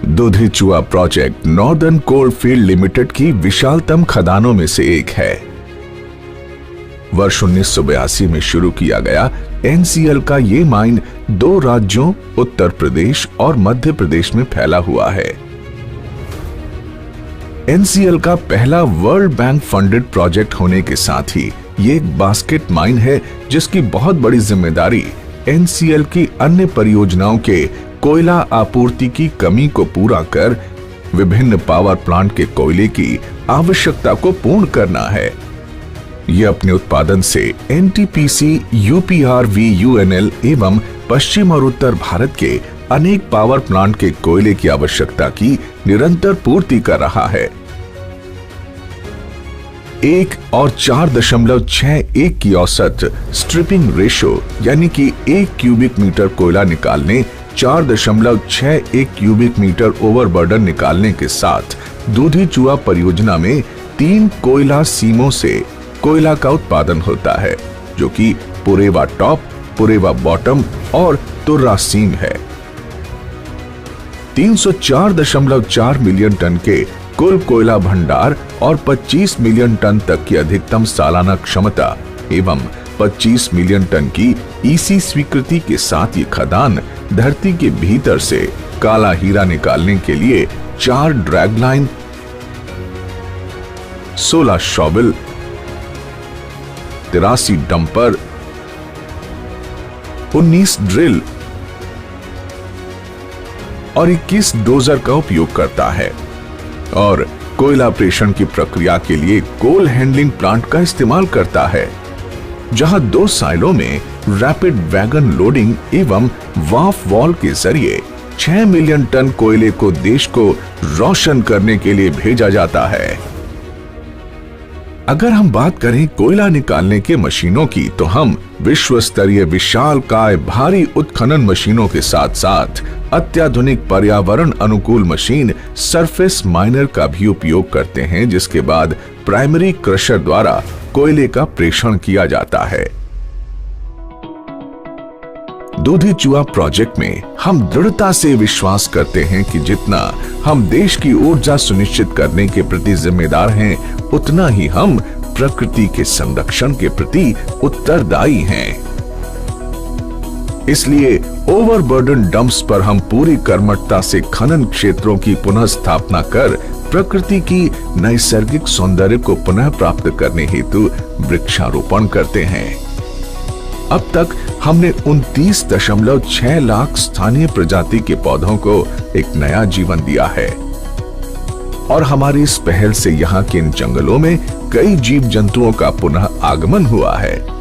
दुधी-चुआ project northern coalfield limited की विशालतम खदानों में से एक है। वर्ष 1982 में शुरू किया गया एनसीएल का ये माइन 2 राज्यों उत्तर प्रदेश और मध्य प्रदेश में फैला हुआ है। एनसीएल का पहला वर्ल्ड बैंक फंडेड प्रोजेक्ट होने के साथ ही ये एक बास्केट माइन है जिसकी बहुत बड़ी जिम्मेदारी एनसीएल की अन्य परियोजनाओं के कोयला आपूर्ति की कमी को पूरा कर विभिन्न पावर प्लांट के कोयले की आवश्यकता को पूर्ण करना है। यह अपने उत्पादन से एनटीपीसी, यूपीआरवी, यूएनएल एवं पश्चिम और उत्तर भारत के अनेक पावर प्लांट के कोयले की आवश्यकता की निरंतर पूर्ति कर रहा है। 1 और 4.61 की औसत स्ट्रिपिंग रेशो यानी कि 1 क्यूबिक मीटर कोयला निकालने 4.61 क्यूबिक मीटर ओवरबर्डन निकालने के साथ दुधी-चुआ परियोजना में 3 कोयला सीमों से कोयला का उत्पादन होता है, जो कि पुरेवा टॉप, पुरेवा बॉटम और तुर्रा सीम है। 304.4 मिलियन टन के कुल कोयला भंडार और 25 मिलियन टन तक की अधिकतम सालाना क्षमता एवं 25 मिलियन टन की ईसी स्वीकृति के साथ ये खदान धरती के भीतर से काला हीरा निकालने के लिए 4 drag line, 16 shovel, 83 dumper, 19 drill और 21 डोजर का उपयोग करता है और कोयला प्रेषण की प्रक्रिया के लिए कोल हैंडलिंग प्लांट का इस्तेमाल करता है, जहां 2 साइलों में रैपिड वैगन लोडिंग एवं वाफ वॉल के जरिए 6 मिलियन टन कोयले को देश को रोशन करने के लिए भेजा जाता है। अगर हम बात करें कोयला निकालने के मशीनों की, तो हम विश्व स्तरीय विशालकाय भारी उत्खनन मशीनों के साथ साथ अत्याधुनिक पर्यावरण अनुकूल मशीन सरफेस माइनर का भी उपयोग करते हैं, जिसके बाद प्राइमरी क्रशर द्वारा कोयले का प्रेषण किया जाता है। दुधी-चुआ प्रोजेक्ट में हम दृढ़ता से विश्वास करते हैं कि जितना हम देश की ऊर्जा सुनिश्चित करने के प्रति जिम्मेदार हैं, उतना ही हम प्रकृति के संरक्षण के प्रति उत्तरदायी हैं। इसलिए ओवरबर्डन डंप्स पर हम पूरी कर्मठता से खनन क्षेत्रों की पुनः स्थापना कर प्रकृति की नैसर्गिक सौंदर्य को पुनः प्राप्त करने हेतु वृक्षारोपण करते हैं। अब तक हमने 29.6 लाख स्थानीय प्रजाति के पौधों को एक नया जीवन दिया है और हमारी इस पहल से यहाँ के इन जंगलों में कई जीव जंतुओं का पुनः आगमन हुआ है।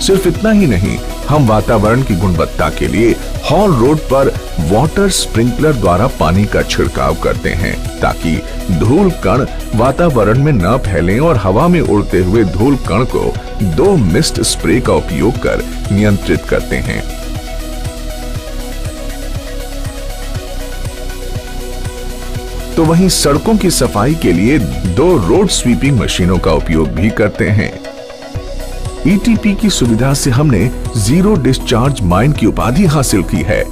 सिर्फ इतना ही नहीं, हम वातावरण की गुणवत्ता के लिए हॉल रोड पर वाटर स्प्रिंकलर द्वारा पानी का छिड़काव करते हैं, ताकि धूल कण वातावरण में न फैलें और हवा में उड़ते हुए धूल कण को 2 मिस्ट स्प्रे का उपयोग कर नियंत्रित करते हैं। तो वहीं सड़कों की सफाई के लिए 2 रोड स्वीपिंग मशीनों का उपयोग भी करते हैं। ईटीपी की सुविधा से हमने जीरो डिस्चार्ज माइन की उपाधि हासिल की है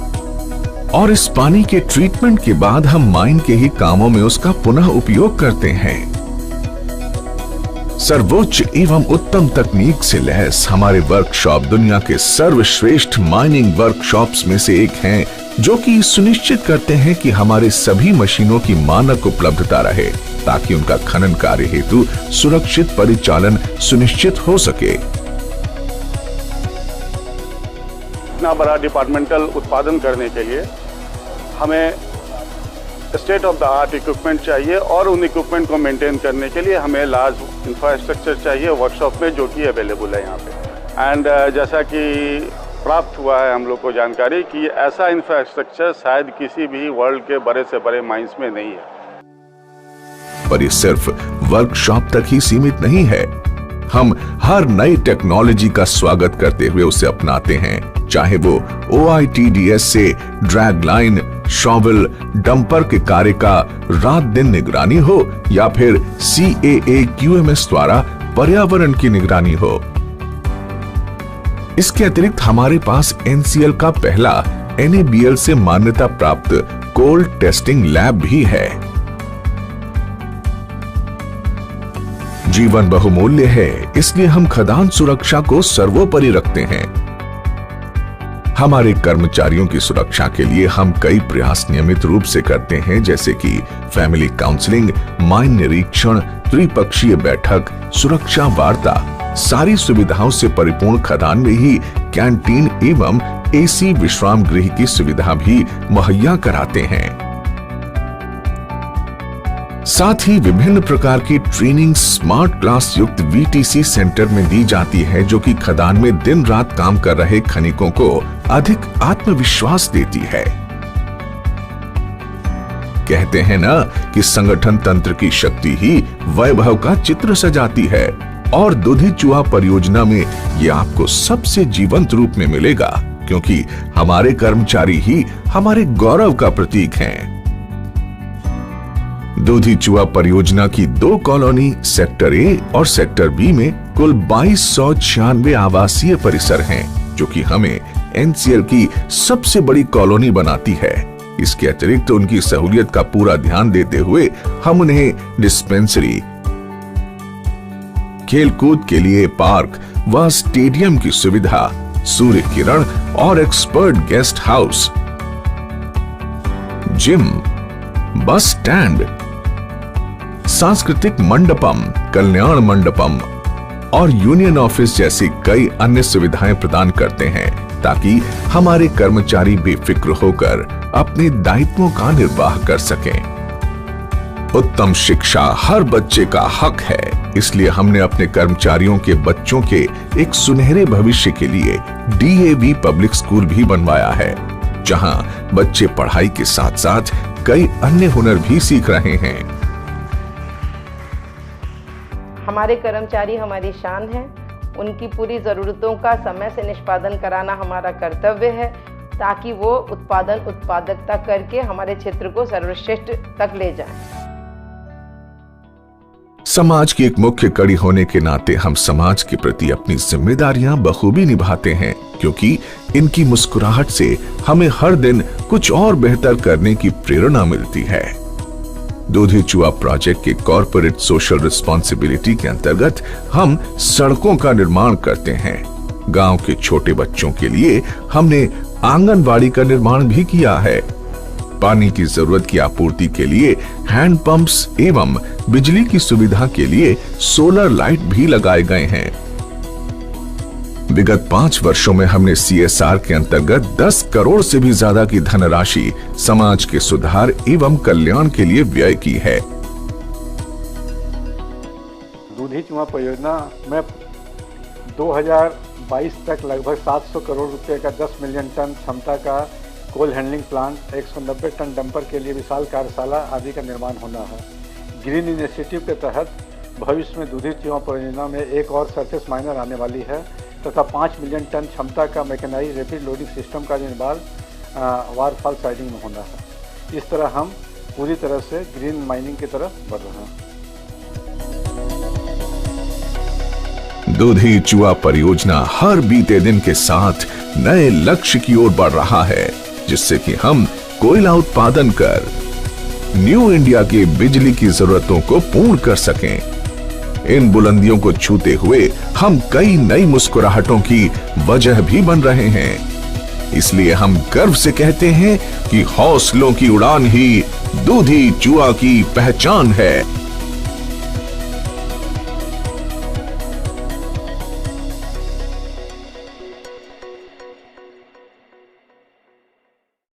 और इस पानी के ट्रीटमेंट के बाद हम माइन के ही कामों में उसका पुनः उपयोग करते हैं। सर्वोच्च एवं उत्तम तकनीक से लैस हमारे वर्कशॉप दुनिया के सर्वश्रेष्ठ माइनिंग वर्कशॉप्स में से एक हैं, जो कि सुनिश्चित करते हैं कि हमारे सभी मशीनों की मानक उपलब्धता रहे, ताकि उनका खनन कार्य हेतु सुरक्षित परिचालन सुनिश्चित हो सके। इतना बड़ा डिपार्टमेंटल उत्पादन करने के लिए हमें state of the art equipment चाहिए और उन इक्विपमेंट को मेंटेन करने के लिए हमें लार्ज इंफ्रास्ट्रक्चर चाहिए वर्कशॉप में, जो कि अवेलेबल है यहाँ पे। एंड जैसा कि प्राप्त हुआ है हम लोग को जानकारी कि ऐसा इंफ्रास्ट्रक्चर शायद किसी भी वर्ल्ड के बड़े से बड़े माइंस में नहीं है। पर ये सिर्फ वर्कशॉप तक ही सीमित नहीं है। हम हर नई टेक्नोलॉजी का स्वागत करते हुए उसे अपनाते हैं, चाहे वो OITDS से ड्रैग लाइन, शॉवल, डंपर के कार्य का रात दिन निगरानी हो या फिर CAA QMS द्वारा पर्यावरण की निगरानी हो। इसके अतिरिक्त हमारे पास NCL का पहला NABL से मान्यता प्राप्त कोल टेस्टिंग लैब भी है। जीवन बहुमूल्य है, इसलिए हम खदान सुरक्षा को सर्वोपरि रखते हैं। हमारे कर्मचारियों की सुरक्षा के लिए हम कई प्रयास नियमित रूप से करते हैं, जैसे कि फैमिली काउंसलिंग, माइन निरीक्षण, त्रिपक्षीय बैठक, सुरक्षा वार्ता। सारी सुविधाओं से परिपूर्ण खदान में ही कैंटीन एवं AC विश्राम गृह की सुविधा भी मुहैया कराते हैं। साथ ही विभिन्न प्रकार की ट्रेनिंग स्मार्ट क्लास युक्त VTC सेंटर में दी जाती है, जो कि खदान में दिन रात काम कर रहे खनिकों को अधिक आत्मविश्वास देती है। कहते हैं ना कि संगठन तंत्र की शक्ति ही वैभव का चित्र सजाती है, और दूधी चूहा परियोजना में ये आपको सबसे जीवंत रूप में मिलेगा, क्योंकि हमारे कर्मचारी ही हमारे गौरव का प्रतीक हैं। दूधी चूहा परियोजना की 2 कॉलोनी सेक्टर A और सेक्टर B में कुल 2296 आवासीय परिसर हैं, जो कि हमें NCL की सबसे बड़ी कॉलोनी बनाती है। इसके अतिरिक्त उनकी सहूलियत का पूरा ध्यान देते हुए हम उन्हें डिस्पेंसरी, खेलकूद के लिए पार्क व स्टेडियम की सुविधा, सूर्य किरण और expert guest house, gym, bus stand, सांस्कृतिक मंडपम, कल्याण मंडपम और यूनियन ऑफिस जैसी कई अन्य सुविधाएं प्रदान करते हैं, ताकि हमारे कर्मचारी बेफिक्र होकर अपने दायित्वों का निर्वाह कर सकें। उत्तम शिक्षा हर बच्चे का हक है, इसलिए हमने अपने कर्मचारियों के बच्चों के एक सुनहरे भविष्य के लिए DAV पब्लिक स्कूल भी बनवाया है, जहां बच्चे पढ़ाई के साथ साथ कई अन्य हुनर भी सीख रहे हैं। हमारे कर्मचारी हमारी शान है। उनकी पूरी ज़रूरतों का समय से निष्पादन कराना हमारा कर्तव्य है, ताकि वो उत्पादकता करके हमारे क्षेत्र को सर्वश्रेष्ठ तक ले जाएं। समाज की एक मुख्य कड़ी होने के नाते हम समाज के प्रति अपनी जिम्मेदारियां बखूबी निभाते हैं, क्योंकि इनकी मुस्कुराहट से हमें हर दिन कुछ और बेहतर करने की प्रेरणा मिलती है। दूधी चूहा प्रोजेक्ट के कॉर्पोरेट सोशल रिस्पॉन्सिबिलिटी के अंतर्गत हम सड़कों का निर्माण करते हैं। गांव के छोटे बच्चों के लिए हमने आंगनबाड़ी का निर्माण भी किया है। पानी की जरूरत की आपूर्ति के लिए हैंड पंप्स एवं बिजली की सुविधा के लिए सोलर लाइट भी लगाए गए हैं। विगत 5 वर्षों में हमने CSR के अंतर्गत 10 करोड़ से भी ज्यादा की धनराशि समाज के सुधार एवं कल्याण के लिए व्यय की है। दूधी चूहा परियोजना में 2022 तक लगभग 700 करोड़ रुपए का 10 मिलियन टन क्षमता का coal handling plant, 190 ton dumper के लिए विशाल कार्यशाला आदि का निर्माण होना है। ग्रीन इनिशिएटिव के तहत भविष्य में दूधी चूहा परियोजना में एक और सरफेस माइनर आने वाली है, तथा 5 मिलियन टन क्षमता का मैकेनाइज्ड रैपिड लोडिंग सिस्टम का निर्माण वारफाल साइडिंग में होना है। इस तरह हम पूरी तरह से ग्रीन माइनिंग की तरफ बढ़ रहे हैं। दूधी चूहा परियोजना हर बीते दिन के साथ नए लक्ष्य की ओर बढ़ रहा है, जिससे कि हम कोयला उत्पादन कर न्यू इंडिया की बिजली की जरूरतों को पूर्ण कर सकें। इन बुलंदियों को छूते हुए हम कई नई मुस्कुराहटों की वजह भी बन रहे हैं। इसलिए हम गर्व से कहते हैं कि हौसलों की उड़ान ही दूधी चूहा की पहचान है।